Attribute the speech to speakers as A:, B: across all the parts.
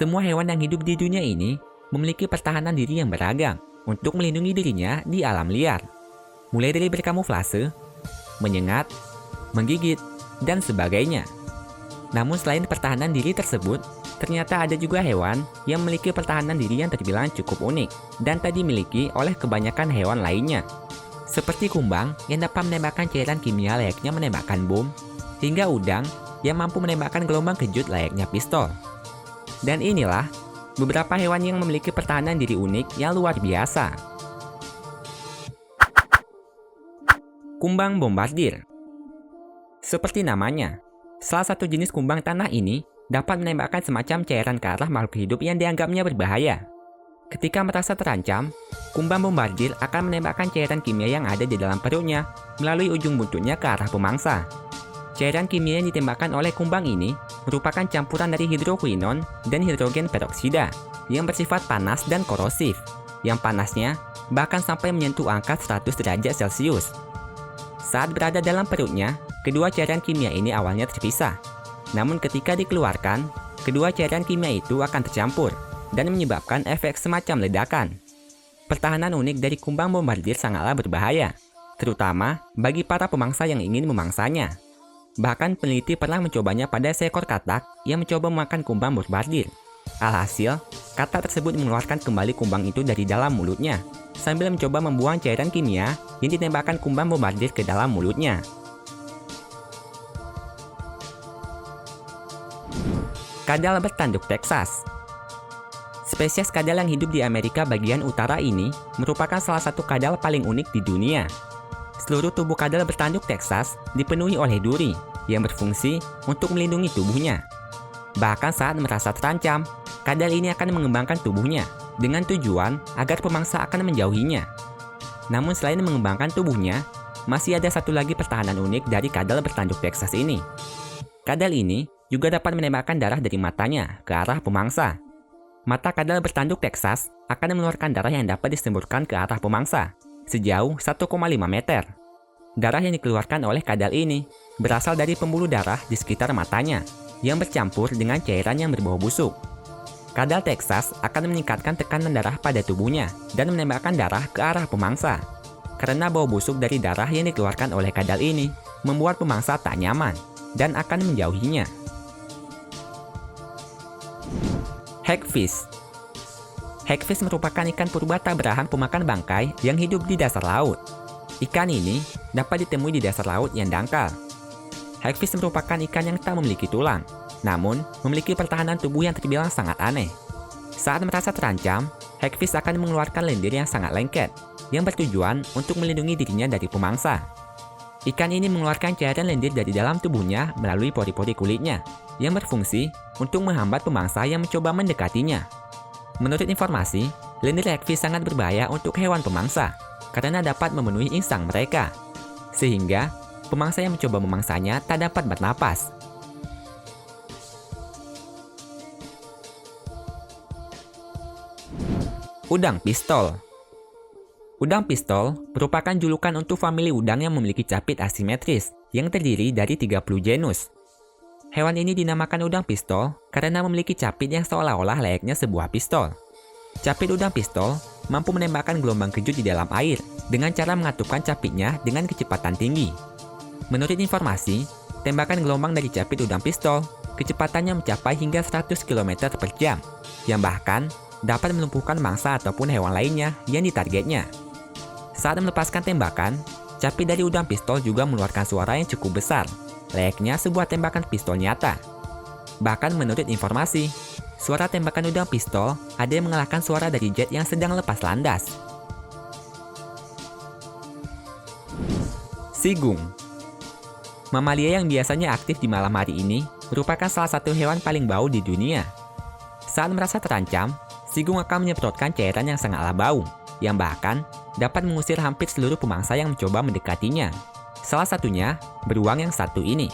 A: Semua hewan yang hidup di dunia ini memiliki pertahanan diri yang beragam untuk melindungi dirinya di alam liar. Mulai dari berkamuflase, menyengat, menggigit, dan sebagainya. Namun selain pertahanan diri tersebut, ternyata ada juga hewan yang memiliki pertahanan diri yang terbilang cukup unik dan tak dimiliki oleh kebanyakan hewan lainnya. Seperti kumbang yang dapat menembakkan cairan kimia layaknya menembakkan bom, hingga udang yang mampu menembakkan gelombang kejut layaknya pistol. Dan inilah beberapa hewan yang memiliki pertahanan diri unik yang luar biasa. Kumbang bombardir. Seperti namanya, salah satu jenis kumbang tanah ini dapat menembakkan semacam cairan ke arah makhluk hidup yang dianggapnya berbahaya. Ketika merasa terancam, kumbang bombardir akan menembakkan cairan kimia yang ada di dalam perutnya melalui ujung buntutnya ke arah pemangsa. Cairan kimia yang ditembakkan oleh kumbang ini merupakan campuran dari hidroquinon dan hidrogen peroksida yang bersifat panas dan korosif, yang panasnya bahkan sampai menyentuh angka 100 derajat Celcius. Saat berada dalam perutnya, kedua cairan kimia ini awalnya terpisah. Namun ketika dikeluarkan, kedua cairan kimia itu akan tercampur dan menyebabkan efek semacam ledakan. Pertahanan unik dari kumbang bombardir sangatlah berbahaya, terutama bagi para pemangsa yang ingin memangsanya. Bahkan peneliti pernah mencobanya pada seekor katak yang mencoba memakan kumbang bombardir. Alhasil, katak tersebut mengeluarkan kembali kumbang itu dari dalam mulutnya, sambil mencoba membuang cairan kimia yang ditembakkan kumbang bombardir ke dalam mulutnya. Kadal bertanduk Texas. Spesies kadal yang hidup di Amerika bagian utara ini merupakan salah satu kadal paling unik di dunia. Seluruh tubuh kadal bertanduk Texas dipenuhi oleh duri yang berfungsi untuk melindungi tubuhnya. Bahkan saat merasa terancam, kadal ini akan mengembangkan tubuhnya dengan tujuan agar pemangsa akan menjauhinya. Namun selain mengembangkan tubuhnya, masih ada satu lagi pertahanan unik dari kadal bertanduk Texas ini. Kadal ini juga dapat menembakkan darah dari matanya ke arah pemangsa. Mata kadal bertanduk Texas akan mengeluarkan darah yang dapat disemburkan ke arah pemangsa sejauh 1,5 meter. Darah yang dikeluarkan oleh kadal ini berasal dari pembuluh darah di sekitar matanya yang bercampur dengan cairan yang berbau busuk. Kadal Texas akan meningkatkan tekanan darah pada tubuhnya dan menembakkan darah ke arah pemangsa. Karena bau busuk dari darah yang dikeluarkan oleh kadal ini membuat pemangsa tak nyaman dan akan menjauhinya. Hagfish. Hagfish merupakan ikan purba tak berahang pemakan bangkai yang hidup di dasar laut. Ikan ini dapat ditemui di dasar laut yang dangkal. Hagfish merupakan ikan yang tak memiliki tulang, namun memiliki pertahanan tubuh yang terbilang sangat aneh. Saat merasa terancam, hagfish akan mengeluarkan lendir yang sangat lengket, yang bertujuan untuk melindungi dirinya dari pemangsa. Ikan ini mengeluarkan cairan lendir dari dalam tubuhnya melalui pori-pori kulitnya, yang berfungsi untuk menghambat pemangsa yang mencoba mendekatinya. Menurut informasi, lendir hagfish sangat berbahaya untuk hewan pemangsa, karena dapat memenuhi insang mereka, sehingga pemangsa yang mencoba memangsanya tak dapat bernapas. Udang pistol. Udang pistol merupakan julukan untuk famili udang yang memiliki capit asimetris yang terdiri dari 30 genus. Hewan ini dinamakan udang pistol karena memiliki capit yang seolah-olah layaknya sebuah pistol. Capit udang pistol mampu menembakkan gelombang kejut di dalam air dengan cara mengatupkan capitnya dengan kecepatan tinggi. Menurut informasi, tembakan gelombang dari capit udang pistol kecepatannya mencapai hingga 100 km per jam, yang bahkan dapat melumpuhkan mangsa ataupun hewan lainnya yang ditargetnya. Saat melepaskan tembakan, capit dari udang pistol juga mengeluarkan suara yang cukup besar, layaknya sebuah tembakan pistol nyata. Bahkan menurut informasi, suara tembakan udang pistol ada yang mengalahkan suara dari jet yang sedang lepas landas. Sigung. Mamalia yang biasanya aktif di malam hari ini merupakan salah satu hewan paling bau di dunia. Saat merasa terancam, sigung akan menyemprotkan cairan yang sangatlah bau, yang bahkan dapat mengusir hampir seluruh pemangsa yang mencoba mendekatinya. Salah satunya beruang yang satu ini.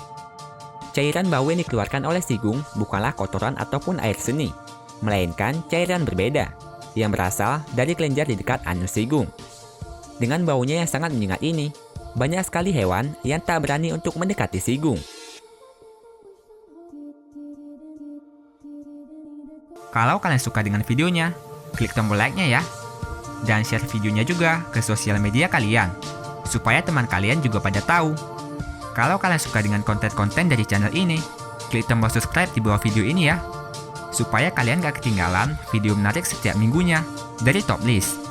A: Cairan bau yang dikeluarkan oleh sigung bukanlah kotoran ataupun air seni, melainkan cairan berbeda yang berasal dari kelenjar di dekat anus sigung. Dengan baunya yang sangat menyengat ini, banyak sekali hewan yang tak berani untuk mendekati sigung. Kalau kalian suka dengan videonya, klik tombol like-nya ya. Dan share videonya juga ke sosial media kalian, supaya teman kalian juga pada tahu. Kalau kalian suka dengan konten-konten dari channel ini, klik tombol subscribe di bawah video ini ya, supaya kalian gak ketinggalan video menarik setiap minggunya dari Top List.